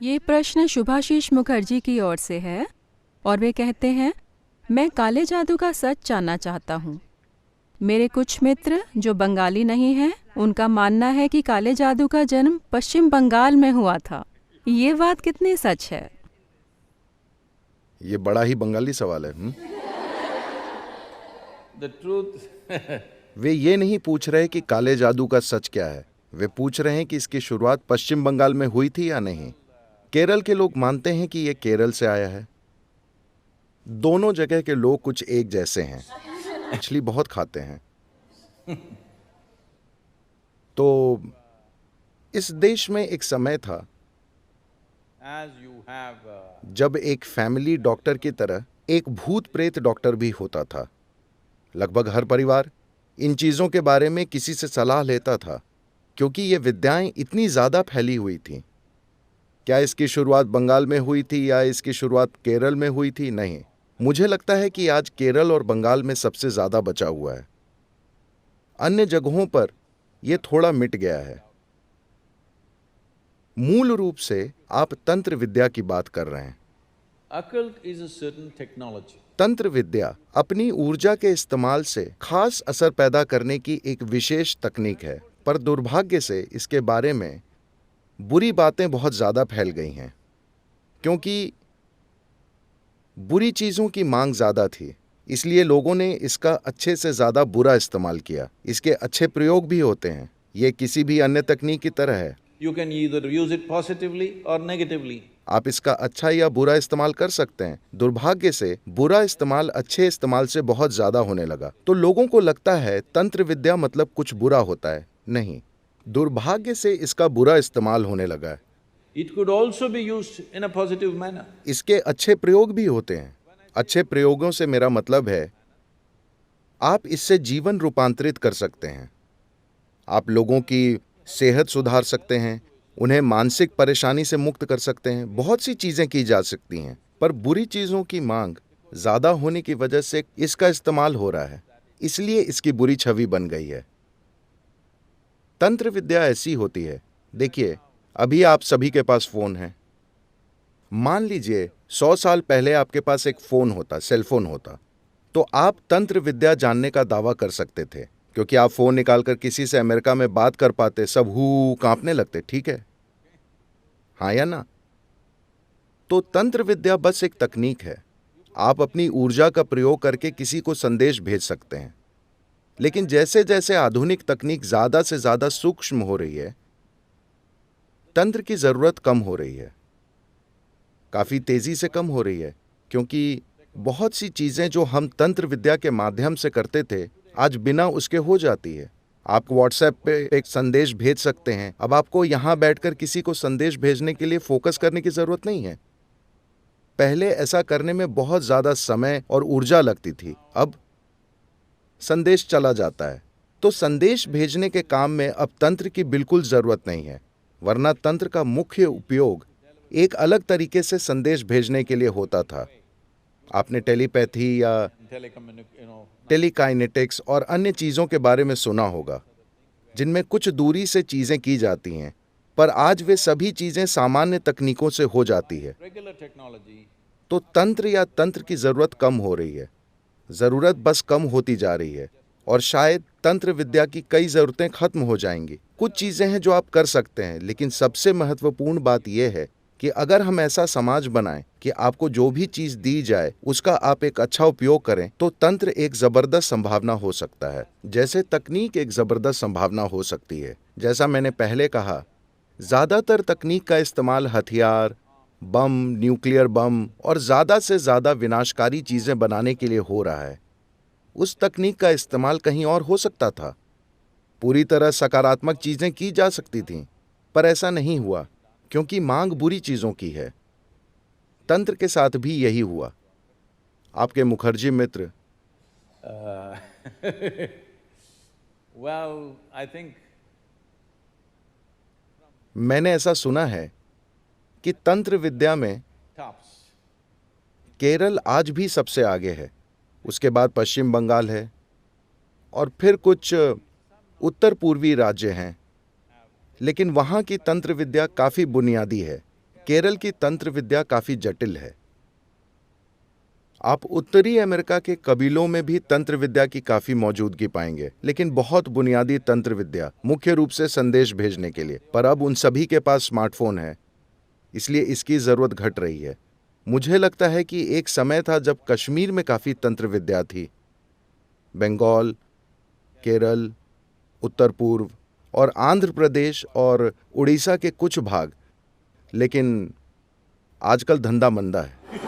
ये प्रश्न शुभाशीष मुखर्जी की ओर से है और वे कहते हैं, मैं काले जादू का सच जानना चाहता हूँ। मेरे कुछ मित्र जो बंगाली नहीं हैं, उनका मानना है कि काले जादू का जन्म पश्चिम बंगाल में हुआ था। ये बात कितनी सच है? ये बड़ा ही बंगाली सवाल है। The truth वे ये नहीं पूछ रहे कि काले जादू का सच क्या है, वे पूछ रहे हैं कि इसकी शुरुआत पश्चिम बंगाल में हुई थी या नहीं। केरल के लोग मानते हैं कि ये केरल से आया है। दोनों जगह के लोग कुछ एक जैसे हैं, मछली बहुत खाते हैं। तो इस देश में एक समय था as you have जब एक फैमिली डॉक्टर की तरह एक भूत प्रेत डॉक्टर भी होता था। लगभग हर परिवार इन चीजों के बारे में किसी से सलाह लेता था, क्योंकि ये विद्याएं इतनी ज्यादा फैली हुई थीं। क्या इसकी शुरुआत बंगाल में हुई थी या इसकी शुरुआत केरल में हुई थी? नहीं, मुझे लगता है कि आज केरल और बंगाल में सबसे ज्यादा बचा हुआ है। अन्य जगहों पर यह थोड़ा मिट गया है। मूल रूप से आप तंत्र विद्या की बात कर रहे हैं। occult is a certain technology. तंत्र विद्या अपनी ऊर्जा के इस्तेमाल से खास असर पैदा करने की एक विशेष तकनीक है, पर दुर्भाग्य से इसके बारे में बुरी बातें बहुत ज्यादा फैल गई हैं, क्योंकि बुरी चीजों की मांग ज्यादा थी, इसलिए लोगों ने इसका अच्छे से ज्यादा बुरा इस्तेमाल किया। इसके अच्छे प्रयोग भी होते हैं, ये किसी भी अन्य तकनीक की तरह है। You can either use it positively or negatively. आप इसका अच्छा या बुरा इस्तेमाल कर सकते हैं। दुर्भाग्य से बुरा इस्तेमाल अच्छे इस्तेमाल से बहुत ज्यादा होने लगा, तो लोगों को लगता है तंत्र विद्या मतलब कुछ बुरा होता है। नहीं, दुर्भाग्य से इसका बुरा इस्तेमाल होने लगा है। It could also be used in a positive manner. इसके अच्छे प्रयोग भी होते हैं। अच्छे प्रयोगों से मेरा मतलब है आप इससे जीवन रूपांतरित कर सकते हैं। आप लोगों की सेहत सुधार सकते हैं, उन्हें मानसिक परेशानी से मुक्त कर सकते हैं। बहुत सी चीजें की जा सकती हैं, पर बुरी चीजों की मांग ज्यादा होने की वजह से इसका इस्तेमाल हो रहा है, इसलिए इसकी बुरी छवि बन गई है। तंत्र विद्या ऐसी होती है, देखिए, अभी आप सभी के पास फोन है। मान लीजिए 100 साल पहले आपके पास एक फोन होता, सेलफोन होता, तो आप तंत्र विद्या जानने का दावा कर सकते थे, क्योंकि आप फोन निकालकर किसी से अमेरिका में बात कर पाते, सब हू कांपने लगते। ठीक है, हाँ या ना? तो तंत्र विद्या बस एक तकनीक है। आप अपनी ऊर्जा का प्रयोग करके किसी को संदेश भेज सकते हैं, लेकिन जैसे जैसे आधुनिक तकनीक ज्यादा से ज्यादा सूक्ष्म हो रही है, तंत्र की जरूरत कम हो रही है, काफी तेजी से कम हो रही है, क्योंकि बहुत सी चीजें जो हम तंत्र विद्या के माध्यम से करते थे, आज बिना उसके हो जाती है। आप व्हाट्सएप पे एक संदेश भेज सकते हैं। अब आपको यहां बैठकर किसी को संदेश भेजने के लिए फोकस करने की जरूरत नहीं है। पहले ऐसा करने में बहुत ज्यादा समय और ऊर्जा लगती थी, अब संदेश चला जाता है। तो संदेश भेजने के काम में अब तंत्र की बिल्कुल जरूरत नहीं है, वरना तंत्र का मुख्य उपयोग एक अलग तरीके से संदेश भेजने के लिए होता था। आपने टेलीपैथी या टेलीकाइनेटिक्स और अन्य चीजों के बारे में सुना होगा, जिनमें कुछ दूरी से चीजें की जाती हैं, पर आज वे सभी चीजें सामान्य तकनीकों से हो जाती है। Regular technology. तो तंत्र या तंत्र की जरूरत कम हो रही है, जरूरत बस कम होती जा रही है, और शायद तंत्र विद्या की कई जरूरतें खत्म हो जाएंगी। कुछ चीजें हैं जो आप कर सकते हैं, लेकिन सबसे महत्वपूर्ण बात यह है कि अगर हम ऐसा समाज बनाएं कि आपको जो भी चीज दी जाए उसका आप एक अच्छा उपयोग करें, तो तंत्र एक जबरदस्त संभावना हो सकता है, जैसे तकनीक एक जबरदस्त संभावना हो सकती है। जैसा मैंने पहले कहा, ज्यादातर तकनीक का इस्तेमाल हथियार, बम, न्यूक्लियर बम और ज्यादा से ज्यादा विनाशकारी चीजें बनाने के लिए हो रहा है। उस तकनीक का इस्तेमाल कहीं और हो सकता था। पूरी तरह सकारात्मक चीजें की जा सकती थीं, पर ऐसा नहीं हुआ, क्योंकि मांग बुरी चीजों की है। तंत्र के साथ भी यही हुआ। आपके मुखर्जी मित्र Well, I think मैंने ऐसा सुना है कि तंत्र विद्या में tops. केरल आज भी सबसे आगे है, उसके बाद पश्चिम बंगाल है, और फिर कुछ उत्तर पूर्वी राज्य हैं, लेकिन वहां की तंत्र विद्या काफी बुनियादी है। केरल की तंत्र विद्या काफी जटिल है। आप उत्तरी अमेरिका के कबीलों में भी तंत्र विद्या की काफी मौजूदगी पाएंगे, लेकिन बहुत बुनियादी तंत्र विद्या, मुख्य रूप से संदेश भेजने के लिए। पर अब उन सभी के पास स्मार्टफोन है, इसलिए इसकी जरूरत घट रही है। मुझे लगता है कि एक समय था जब कश्मीर में काफी तंत्र विद्या थी, बंगाल, केरल, उत्तर पूर्व और आंध्र प्रदेश और उड़ीसा के कुछ भाग, लेकिन आजकल धंधा मंदा है।